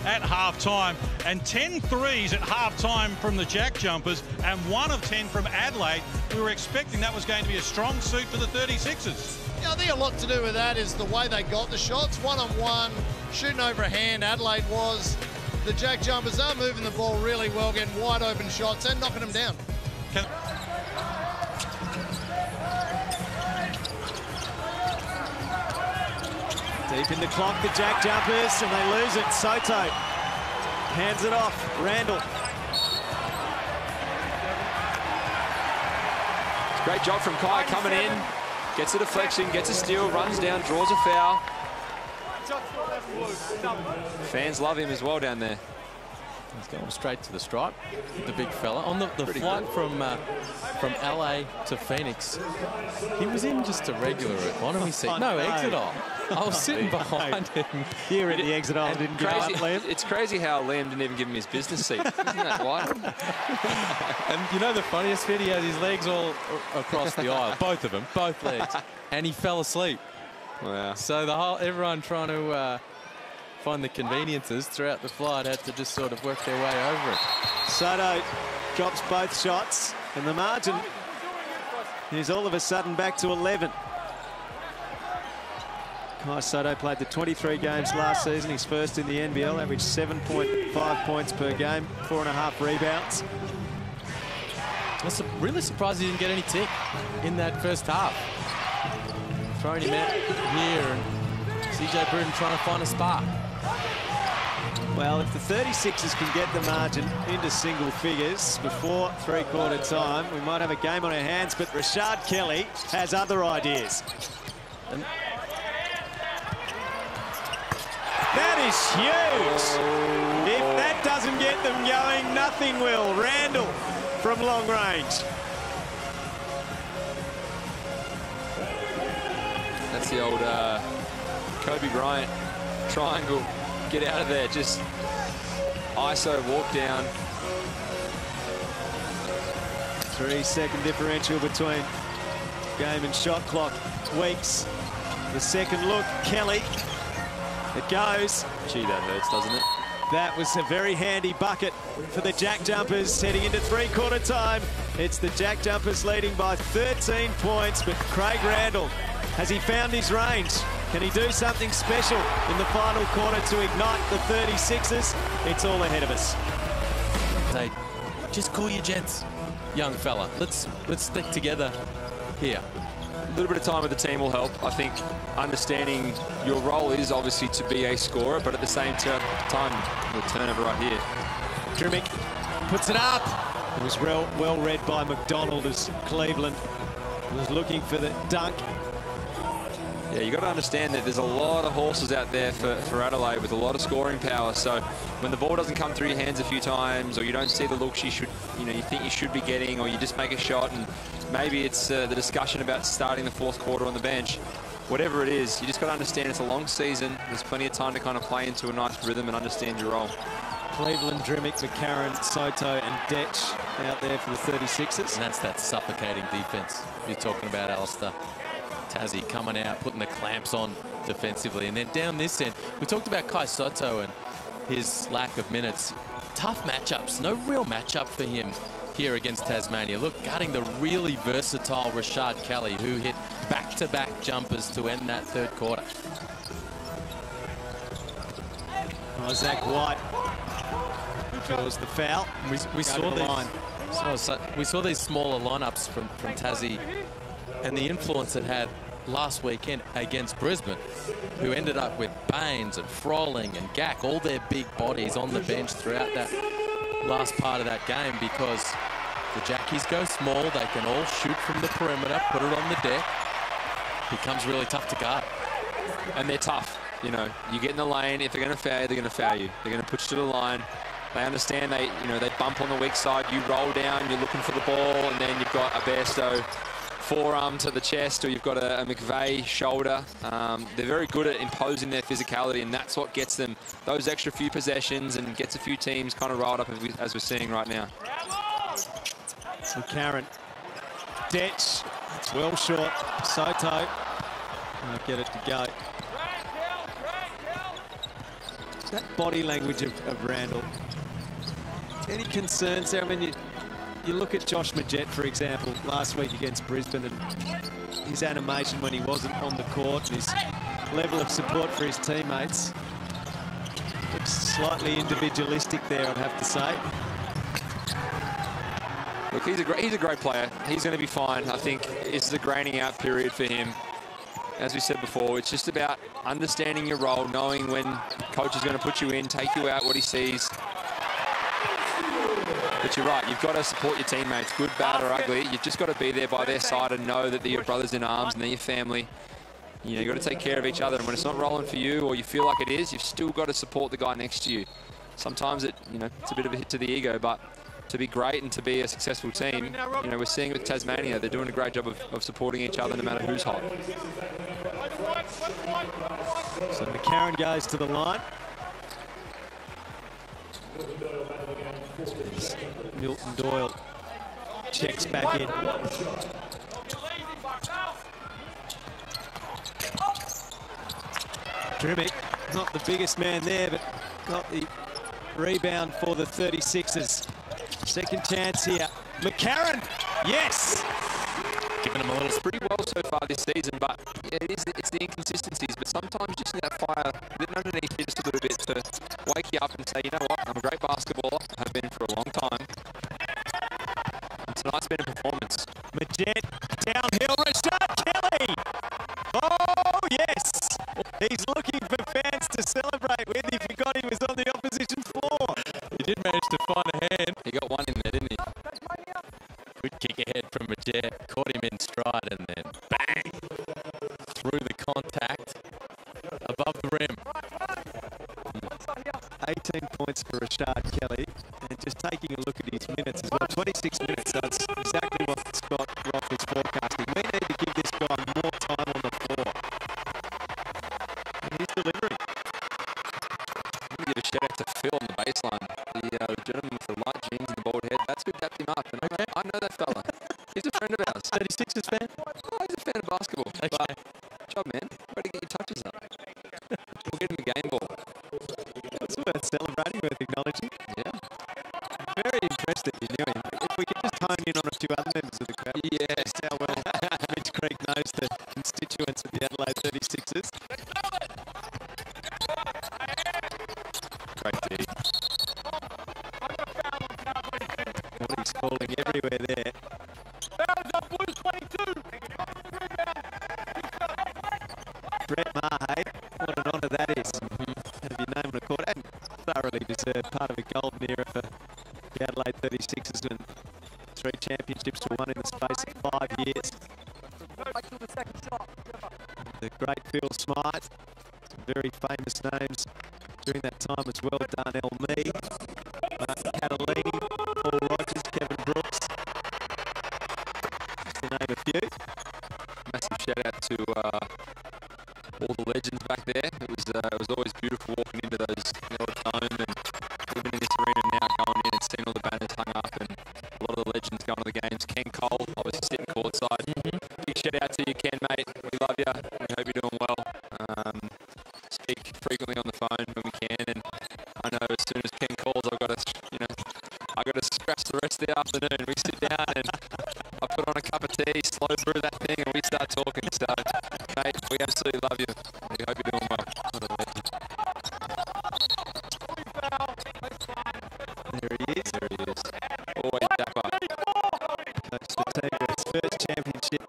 At half-time, and 10 threes at half-time from the Jackjumpers and 1 of 10 from Adelaide. We were expecting that was going to be a strong suit for the 36ers. Yeah, I think a lot to do with that is the way they got the shots. One-on-one, shooting over a hand, Adelaide was. The Jackjumpers are moving the ball really well, getting wide open shots and knocking them down. Deep in the clock, the Jackjumpers, and they lose it. Sotto hands it off. Randall. Great job from Kai coming in. Gets a deflection, gets a steal, runs down, draws a foul. Fans love him as well down there. He's going straight to the stripe, the big fella. On the flight from LA to Phoenix, he was in just a regular economy seat. No, exit aisle. I was sitting behind him. Here at the exit aisle. Didn't give up, Liam. It's crazy how Liam didn't even give him his business seat. Isn't that wild? And you know the funniest bit? He had his legs all across the aisle, both of them, both legs, and he fell asleep. Wow. So everyone trying to find the conveniences throughout the flight had to just sort of work their way over it. Sotto drops both shots, and the margin is all of a sudden back to 11. Kai Sotto played the 23 games last season. He's first in the NBL, averaged 7.5 points per game, 4.5 rebounds. I was really surprised he didn't get any tick in that first half. Throwing him out here, and CJ Bruton trying to find a spark. Well, if the 36ers can get the margin into single figures before three-quarter time, we might have a game on our hands, but Rashard Kelly has other ideas. And that is huge. If that doesn't get them going, nothing will. Randall from long range. That's the old Kobe Bryant triangle. Get out of there. Just ISO walk down. 3-second differential between game and shot clock. Weeks. The second look. Kelly. It goes. Gee, that hurts, doesn't it? That was a very handy bucket for the Jackjumpers heading into three-quarter time. It's the Jackjumpers leading by 13 points, but Craig Randall, has he found his range? Can he do something special in the final quarter to ignite the 36ers? It's all ahead of us. Hey, just cool your jets, young fella. Let's stick together here. A little bit of time with the team will help. I think understanding your role is obviously to be a scorer, but at the same time, the turnover right here. Drimmick puts it up. It was well read by McDonald as Cleveland was looking for the dunk. Yeah, you got to understand that there's a lot of horses out there for Adelaide with a lot of scoring power. So when the ball doesn't come through your hands a few times, or you don't see the looks you think you should be getting, or you just make a shot, and maybe it's the discussion about starting the fourth quarter on the bench. Whatever it is, you just got to understand it's a long season. There's plenty of time to kind of play into a nice rhythm and understand your role. Cleveland, Drimmick, McCarron, Sotto and Detch out there for the 36ers. And that's that suffocating defense you're talking about, Alistair. Tassie coming out, putting the clamps on defensively. And then down this end, we talked about Kai Sotto and his lack of minutes. Tough matchups, no real matchup for him here against Tasmania. Look, guarding the really versatile Rashard Kelly, who hit back-to-back jumpers to end that third quarter. Zach White draws the foul. We saw these smaller lineups from Tassie and the influence it had last weekend against Brisbane, who ended up with Baines and Froling and Gack, all their big bodies on the bench throughout that last part of that game, because the Jackies go small, they can all shoot from the perimeter, put it on the deck. Becomes really tough to guard. And they're tough. You know, you get in the lane, if they're going to foul you, they're going to foul you. They're going to put you to the line. They understand they bump on the weak side, you roll down, you're looking for the ball, and then you've got a Bairstow forearm to the chest, or you've got a McVeigh shoulder. They're very good at imposing their physicality, and that's what gets them those extra few possessions and gets a few teams kind of riled up as we're seeing right now. McCarron. Detch. It's well short. Sotto. I'll get it to go. That body language of Randall. Any concerns there? I mean, you look at Josh Magette, for example, last week against Brisbane, and his animation when he wasn't on the court, and his level of support for his teammates. Looks slightly individualistic there, I'd have to say. Look, he's a great player. He's going to be fine. I think it's the graining out period for him. As we said before, it's just about understanding your role, knowing when coach is going to put you in, take you out, what he sees. But you're right, you've got to support your teammates, good, bad or ugly. You've just got to be there by their side and know that they're your brothers in arms and they're your family. You know, you've got to take care of each other. And when it's not rolling for you or you feel like it is, you've still got to support the guy next to you. Sometimes it's a bit of a hit to the ego, but to be great and to be a successful team, you know, we're seeing with Tasmania, they're doing a great job of supporting each other no matter who's hot. So McCarron goes to the line. Milton Doyle checks back in. Drimmick, not the biggest man there, but got the rebound for the 36ers. Second chance here. McCarron, yes! Giving them a little pretty well so far this season, but yeah, it's the inconsistencies. But sometimes just need that fire a bit underneath you just a little bit to wake you up and say, you know what, I'm a great basketballer. I've been for a long time. And tonight's been a performance. Magette, downhill, Rashad Kelly! Oh, yes! He's looking for fans to celebrate with. He forgot he was on the opposition's floor. He did manage to find a hand. He got one in there, didn't he? Good kick ahead from Magette. Caught him in stride and then bang! Through the contact. Above the rim. 18 points for Rashad Kelly. And just taking a look at his minutes as well. 26 minutes, so it's exactly what Scott Roth was forecasting. We need to give this guy more time on the floor. And he's delivering. I'm going to give a shout out to Phil on the baseline. The gentleman with the light jeans and the bald head. That's who dapped him up. And I know that fella. He's a friend of ours. 36ers fan? Oh, he's a fan of basketball. Okay. But, good job, man. Way to get your touches up. We'll get him a game ball. That's worth celebrating, worth acknowledging. Yeah. Very impressed that you knew him. If we could just hone in on a few other members of the crowd. Yeah. Just how well Mitch Creek knows the constituents of the Adelaide 36ers. Great D. What he's calling everywhere there. Brett Mahay, what an honour that is. Have your name on the court, and thoroughly deserved, part of a golden era for the Adelaide 36ers when 3 championships were won in the space of 5 years. The great Phil Smythe, some very famous names during that time as well. Darnell Mee, Martin Catalini, Paul Rogers, Kevin Brooks, just to name a few. Massive shout out to all the legends back there. It was always beautiful walking into the old dome and living in this arena now, going in and seeing all the banners hung up and a lot of the legends going to the games. Ken Cole, obviously sitting courtside. Big shout out to you, Ken, mate. We love you. We hope you're doing well. Speak frequently on the phone when we can, and I know as soon as Ken calls, I've got to scratch the rest of the afternoon. We sit down and I put on a cup of tea, slow brew that thing, and we start talking. So, mate, we absolutely love you. We hope you're doing well. What a legend. There he is. There he is. Always dapper. Coach Sotto's first championship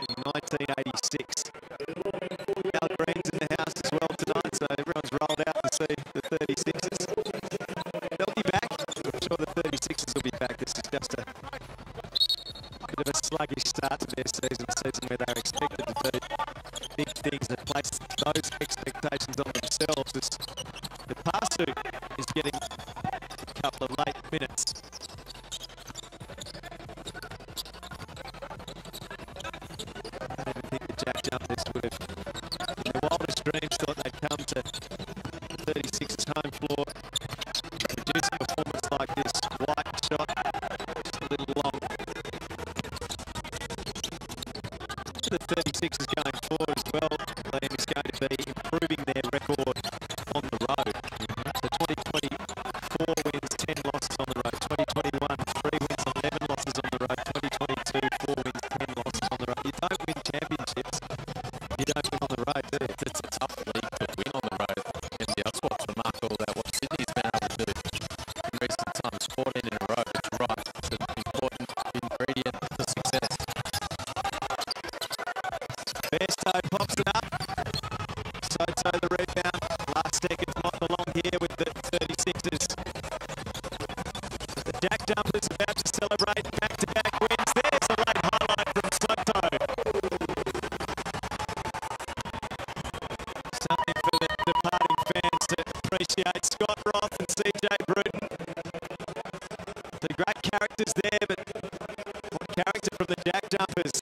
in 1986. Al Green's in the house as well tonight, so everyone's rolled out to see the 36ers. They'll be back. I'm sure the 36ers will be back. This is just a bit of a sluggish start to their season, a season where they're expected to do big things that place those expectations on themselves. As the Pasu is getting a couple of late minutes. I don't even think the Jackjumpers would have, in their wildest dreams, thought they'd come to 36's home floor, produce a performance like this. White shot, just a little long. The 36 is going forward as well. be improving their record on the road. So 2020, 4 wins, 10 losses on the road. 2021, 3 wins, 11 losses on the road. 2022, 4 wins, 10 losses on the road. You don't win championships, you don't win on the road, do you? It's a tough league to win on the road. And that's what's remarkable about what Sydney's been able to do in recent times. 14 in a row, it's right. It's an important ingredient for success. Bairstow pops it up. Sotto the rebound. Last seconds not along here with the 36ers. The Jackjumpers about to celebrate back-to-back wins. There's a late highlight from Sotto. Something for the departing fans to appreciate. Scott Roth and CJ Bruton. The great characters there, but what character from the Jackjumpers?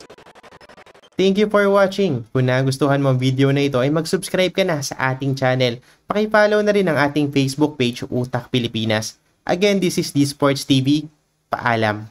Thank you for watching. Kung nagustuhan mo ang video na ito ay mag-subscribe ka na sa ating channel. Paki-follow na rin ang ating Facebook page, Utak Pilipinas. Again, this is D Sports TV. Paalam.